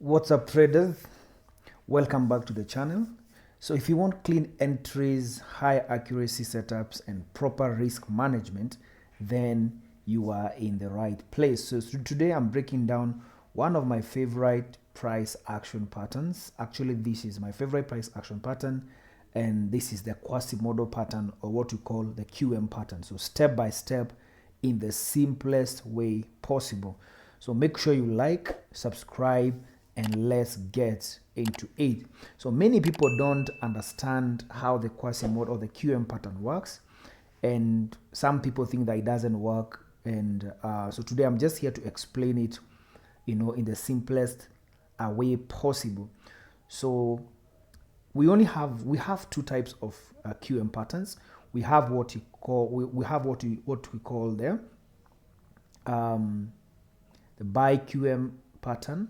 What's up, traders? Welcome back to the channel. So if you want clean entries, high accuracy setups, and proper risk management, then you are in the right place. So today I'm breaking down one of my favorite price action patterns. Actually, this is my favorite price action pattern, and this is the Quasimodo pattern, or what we call the QM pattern. So step by step in the simplest way possible. So make sure you like, subscribe, and let's get into it. So many people don't understand how the Quasimodo or the QM pattern works, and some people think that it doesn't work. And so today I'm just here to explain it, in the simplest way possible. So we have two types of QM patterns. We have what we call the buy QM pattern.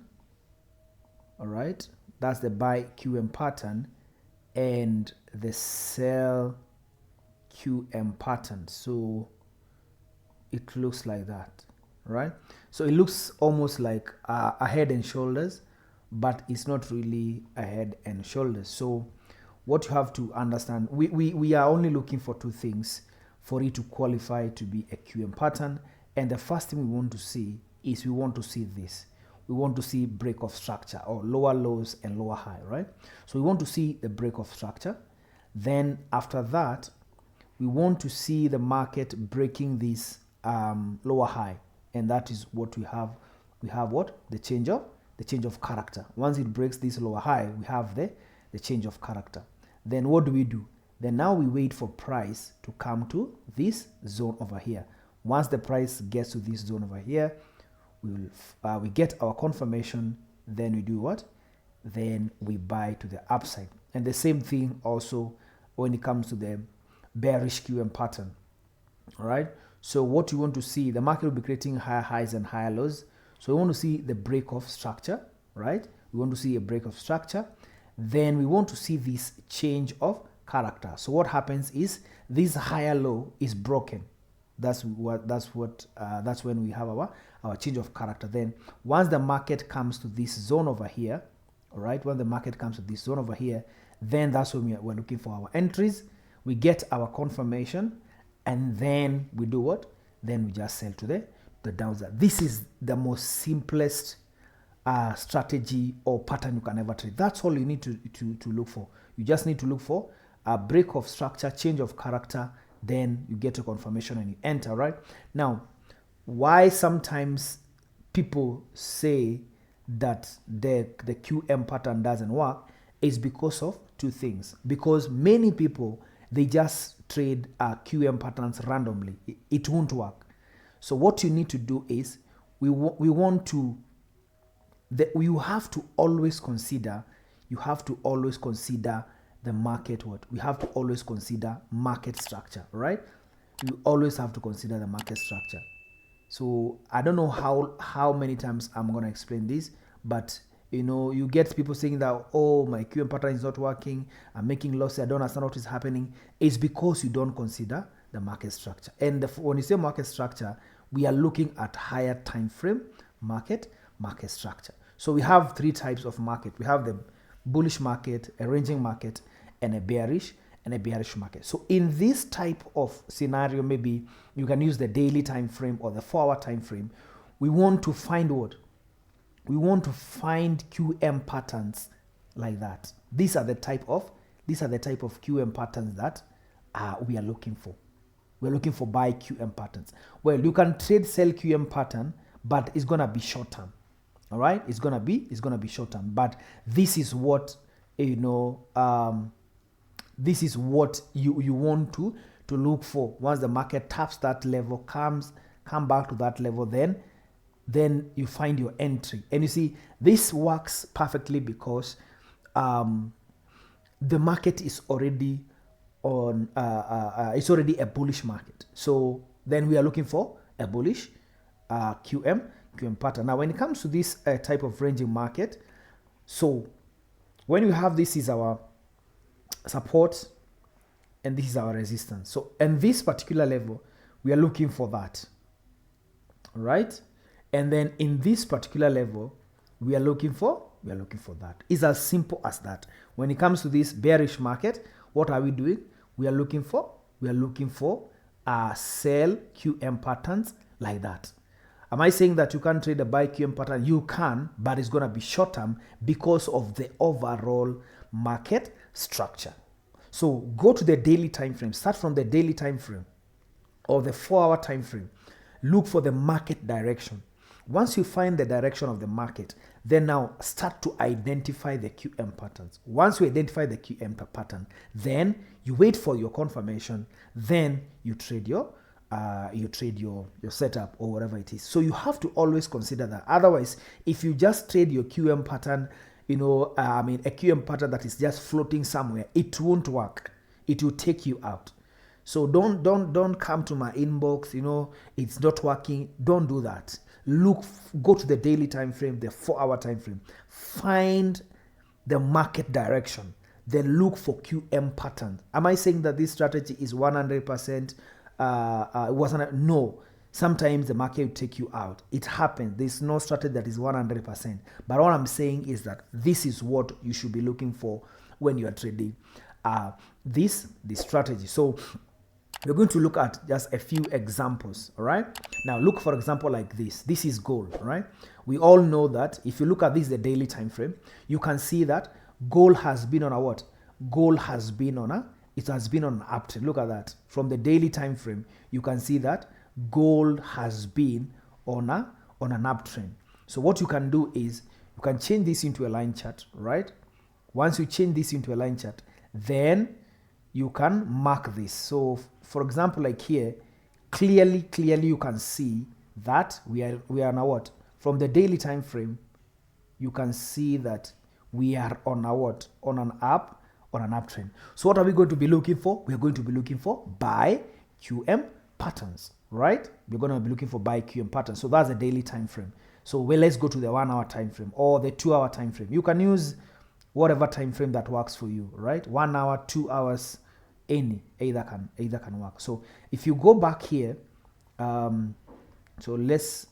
All right, that's the buy QM pattern, and the sell QM pattern. So it looks like that, right? So it looks almost like a head and shoulders, but it's not really a head and shoulders. So what you have to understand, we are only looking for two things for it to qualify to be a QM pattern. And the first thing we want to see is we want to see this. We want to see break of structure, or lower lows and lower high, right? So we want to see the break of structure. Then after that, we want to see the market breaking this lower high, and that is what we have. We have what? The change of character. Once it breaks this lower high, we have the change of character. Then what do? Then now we wait for price to come to this zone over here. Once the price gets to this zone over here, we get our confirmation. Then we do what? Then we buy to the upside. And the same thing also when it comes to the bearish QM pattern. All right. So what you want to see, the market will be creating higher highs and higher lows. So we want to see the break of structure, right? We want to see a break of structure. Then we want to see this change of character. So what happens is this higher low is broken. That's when we have our change of character. Then once the market comes to this zone over here, all right, when the market comes to this zone over here, then that's when we're looking for our entries. We get our confirmation, and then we do what? Then we just sell to the downside. This is the most simplest strategy or pattern you can ever trade. That's all you need to look for. You just need to look for a break of structure, change of character. Then you get a confirmation and you enter, right? Now, why sometimes people say that the QM pattern doesn't work is because of two things. Because many people, they just trade QM patterns randomly. It won't work. So what you need to do is you have to always consider the market. We have to always consider market structure, right? You always have to consider the market structure. So I don't know how many times I'm going to explain this, but you get people saying that, oh, my QM pattern is not working, I'm making losses, I don't understand what is happening. It's because you don't consider the market structure. And when you say market structure, we are looking at higher time frame market structure. So we have three types of market. We have the bullish market, a ranging market, and a bearish market. So in this type of scenario, maybe you can use the daily time frame or the 4-hour time frame. We want to find what? We want to find QM patterns like that. These are the type of QM patterns that we are looking for. We're looking for buy QM patterns. Well, you can trade sell QM pattern, but it's gonna be short term. All right, it's gonna be short term. But this is what this is what you want to look for. Once the market taps that level, come back to that level, then you find your entry. And you see, this works perfectly because the market is already on it's already a bullish market. So then we are looking for a bullish QM pattern. Now when it comes to this type of ranging market, so when you have this is our support and this is our resistance. So in this particular level, we are looking for that. All right, and then in this particular level, we are looking for We are looking for that. It's as simple as that. When it comes to this bearish market, what are we doing? We are looking for sell QM patterns like that. Am I saying that you can't trade a buy QM pattern? You can, but it's going to be short term because of the overall market structure. So go to the daily time frame. Start from the daily time frame or the 4-hour time frame. Look for the market direction. Once you find the direction of the market, then now start to identify the QM patterns. Once you identify the QM pattern, then you wait for your confirmation. Then you trade your setup or whatever it is. So you have to always consider that. Otherwise, if you just trade your QM pattern, a QM pattern that is just floating somewhere, it won't work. It will take you out. So don't come to my inbox, it's not working. Don't do that. Go to the daily time frame, the 4-hour time frame. Find the market direction. Then look for QM patterns. Am I saying that this strategy is 100%? No. Sometimes the market will take you out. It happens. There's no strategy that is 100%. But all I'm saying is that this is what you should be looking for when you are trading this strategy. So we're going to look at just a few examples, all right? Now, look, for example, like this. This is gold, right? We all know that if you look at this, the daily time frame, you can see that gold has been on a what? Gold has been on an uptrend. Look at that. From the daily time frame, you can see that gold has been on an uptrend. So what you can do is you can change this into a line chart, right? Once you change this into a line chart, then you can mark this. So for example, like here, clearly you can see that we are now what? From the daily time frame, you can see that we are on a what? On an uptrend. So what are we going to be looking for? We are going to be looking for buy QM patterns, right? We're going to be looking for buy QM patterns. So that's the daily time frame. So let's go to the 1-hour time frame or the 2-hour time frame. You can use whatever time frame that works for you, right? 1 hour, 2 hours, either can work. So if you go back here, so let's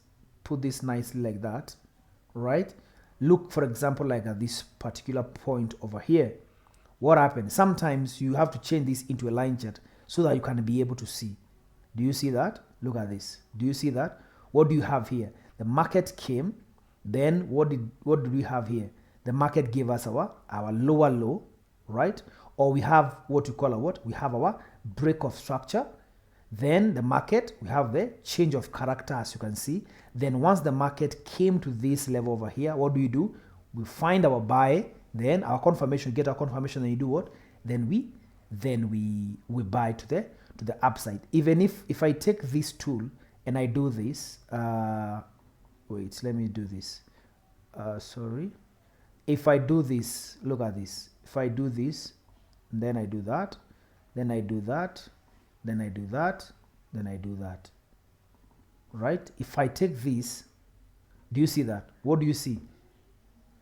put this nicely like that, right? Look, for example, like at this particular point over here. What happened? Sometimes you have to change this into a line chart so that you can be able to see. Do you see that? Look at this. Do you see that? What do you have here? The market came. Then what did we have here? The market gave us our lower low, right? Or we have what you call we have our break of structure. Then the market, we have the change of character, as you can see. Then once the market came to this level over here, what do? We find our buy, then our confirmation, get our confirmation, and you do what? Then we buy to the upside. Even if I take this tool and I do this, wait, let me do this. Sorry. If I do this, look at this. If I do this, then I do that, then I do that, then I do that, then I do that. Right? If I take this, do you see that? What do you see?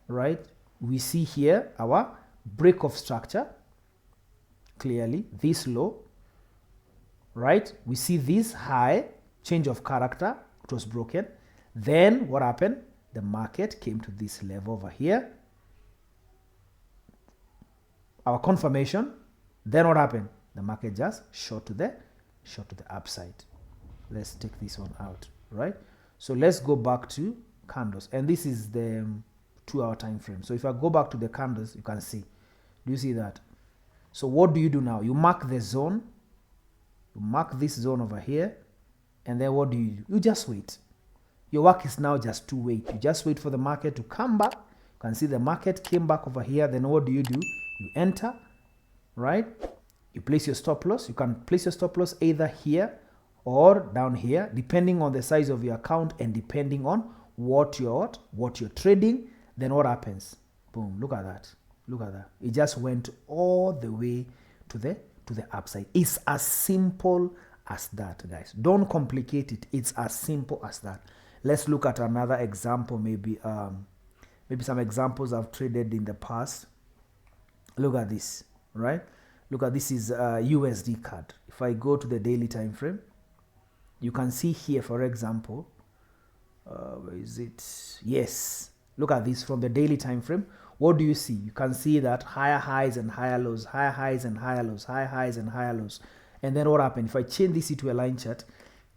Right? We see here our break of structure, clearly, this low, right? We see this high, change of character, it was broken. Then what happened? The market came to this level over here. Our confirmation, then what happened? The market just shot to the upside. Let's take this one out, right? So let's go back to candles, and this is the 2-hour time frame. So if I go back to the candles, you can see. Do you see that? So what do you do now? You mark the zone. You mark this zone over here, and then what do? You just wait. Your work is now just to wait. You just wait for the market to come back. You can see the market came back over here. Then what do? You enter, right? You place your stop loss. You can place your stop loss either here or down here, depending on the size of your account and depending on what you're trading. Then what happens? Boom, look at that. Look at that. It just went all the way to the upside. It's as simple as that, guys. Don't complicate it. It's as simple as that. Let's look at another example, maybe some examples I've traded in the past. Look at this, right? Look at this is USD card. If I go to the daily time frame, you can see here, for example, where is it? Yes, Look at this from the daily time frame. What do you see? You can see that higher highs and higher lows, higher highs and higher lows, higher highs and higher lows. And then what happened? If I change this into a line chart,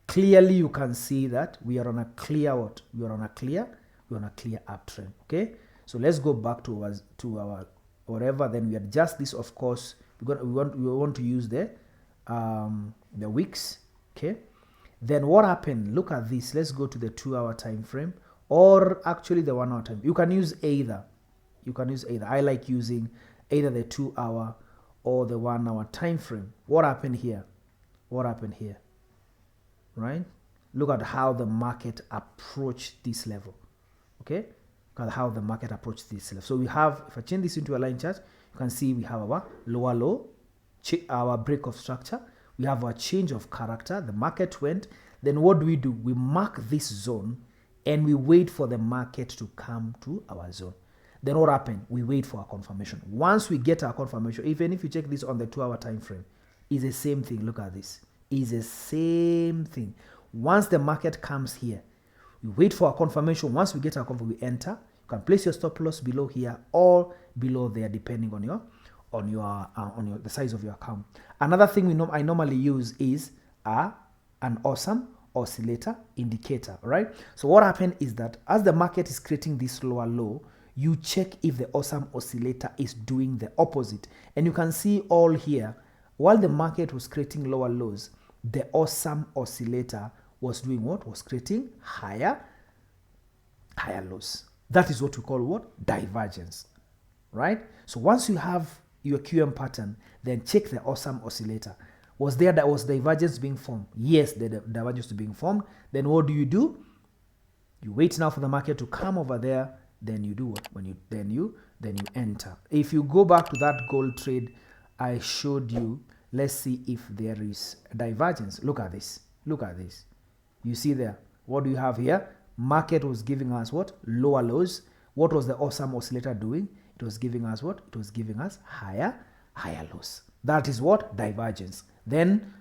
clearly you can see that we are on a clear what? We are on a clear uptrend. Okay. So let's go back to our whatever. Then we adjust this. Of course, we want to use the wicks. Okay. Then what happened? Look at this. Let's go to the 2-hour time frame, or actually the 1-hour time. You can use either. I like using either the 2-hour or the 1-hour time frame. What happened here? Right? Look at how the market approached this level. Okay? Look at how the market approached this level. So we have, if I change this into a line chart, you can see we have our lower low, our break of structure. We have our change of character. The market went. Then what do? We mark this zone and we wait for the market to come to our zone. Then what happened? We wait for our confirmation. Once we get our confirmation, even if you check this on the 2-hour time frame, it's the same thing. Look at this. It's the same thing. Once the market comes here, we wait for our confirmation. Once we get our confirmation, we enter. You can place your stop loss below here or below there, depending on the size of your account. Another thing I normally use is an awesome oscillator indicator. Right. So what happened is that as the market is creating this lower low, you check if the awesome oscillator is doing the opposite. And you can see all here, while the market was creating lower lows, the awesome oscillator was doing what? Was creating higher lows. That is what we call what? Divergence. Right? So once you have your QM pattern, then check the awesome oscillator. Was divergence being formed? Yes, the divergence is being formed. Then what do? You wait now for the market to come over there. Then you do what? Then you enter. If you go back to that gold trade I showed you, let's see if there is divergence. Look at this. You see there. What do you have here? Market was giving us what? Lower lows. What was the awesome oscillator doing? It was giving us what? It was giving us higher lows. That is what? Divergence. Then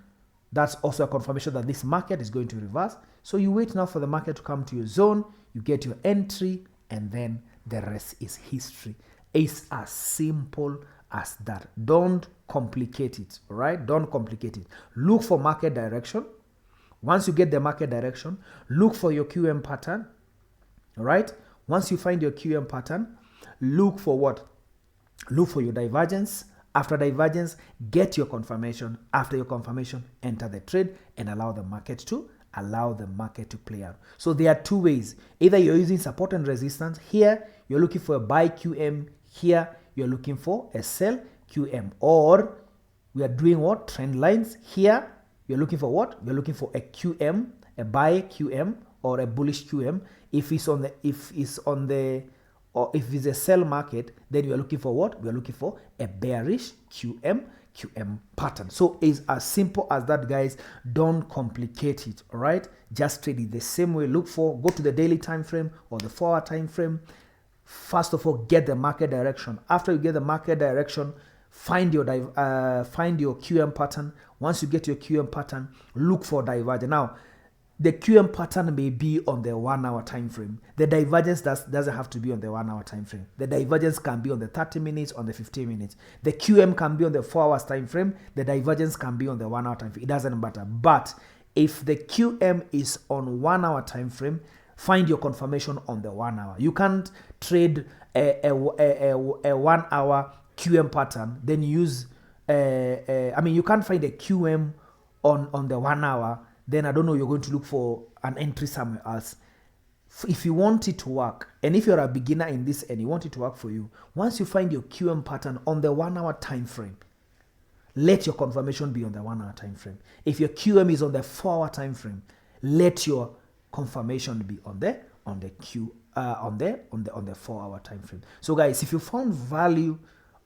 that's also a confirmation that this market is going to reverse. So you wait now for the market to come to your zone. You get your entry. And then the rest is history. It's as simple as that. Don't complicate it, all right? Don't complicate it. Look for market direction. Once you get the market direction, look for your QM pattern, all right? Once you find your QM pattern, look for what? Look for your divergence. After divergence, get your confirmation. After your confirmation, enter the trade and allow the market to play out. So there are two ways. Either you're using support and resistance. Here, you're looking for a buy QM. Here, you're looking for a sell QM. Or we are doing what? Trend lines. Here, you're looking for what? You're looking for a QM, a buy QM or a bullish QM. If it's a sell market, then you're looking for what? We're looking for a bearish QM pattern. So it's as simple as that, guys. Don't complicate it, all right? Just trade it the same way. Go to the daily time frame or the 4-hour time frame. First of all, get the market direction. After you get the market direction, find your QM pattern. Once you get your QM pattern, look for divergence. Now, the QM pattern may be on the 1-hour time frame. The divergence doesn't have to be on the 1-hour time frame. The divergence can be on the 30 minutes, on the 15 minutes. The QM can be on the 4 hours time frame. The divergence can be on the 1-hour time frame. It doesn't matter. But if the QM is on 1-hour time frame, find your confirmation on the 1 hour. You can't trade a 1 hour QM pattern, then use you can't find a QM on the 1 hour. Then I don't know, you're going to look for an entry somewhere else. If you want it to work, and if you're a beginner in this and you want it to work for you, once you find your QM pattern on the 1 hour time frame, let your confirmation be on the 1 hour time frame. If your QM is on the 4 hour time frame, let your confirmation be on the 4 hour time frame. So guys, if you found value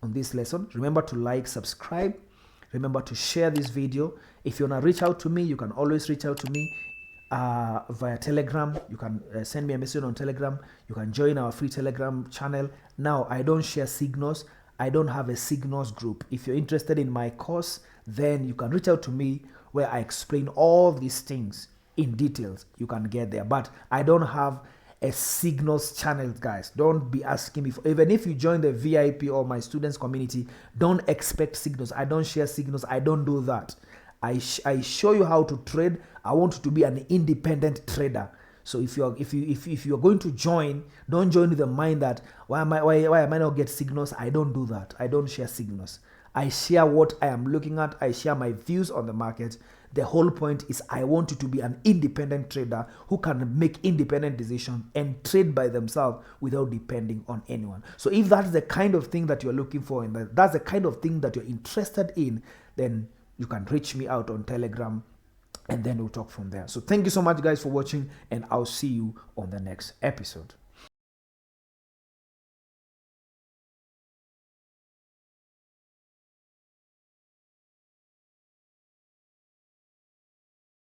on this lesson, remember to like, subscribe. Remember to share this video. If you want to reach out to me, you can always reach out to me via Telegram. You can send me a message on Telegram. You can join our free Telegram channel. Now, I don't share signals. I don't have a signals group. If you're interested in my course, then you can reach out to me where I explain all these things in details. You can get there. But I don't have a signals channel, guys. Don't be asking me for, even if you join the VIP or my students community, don't expect signals. I don't share signals. I don't do that. I show you how to trade. I want you to be an independent trader. So if you're going to join, don't join with the mind that why am I not get signals? I don't do that. I don't share signals. I share what I am looking at. I share my views on the market. The whole point is I want you to be an independent trader who can make independent decisions and trade by themselves without depending on anyone. So if that's the kind of thing that you're looking for and that's the kind of thing that you're interested in, then you can reach me out on Telegram and then we'll talk from there. So thank you so much, guys, for watching, and I'll see you on the next episode.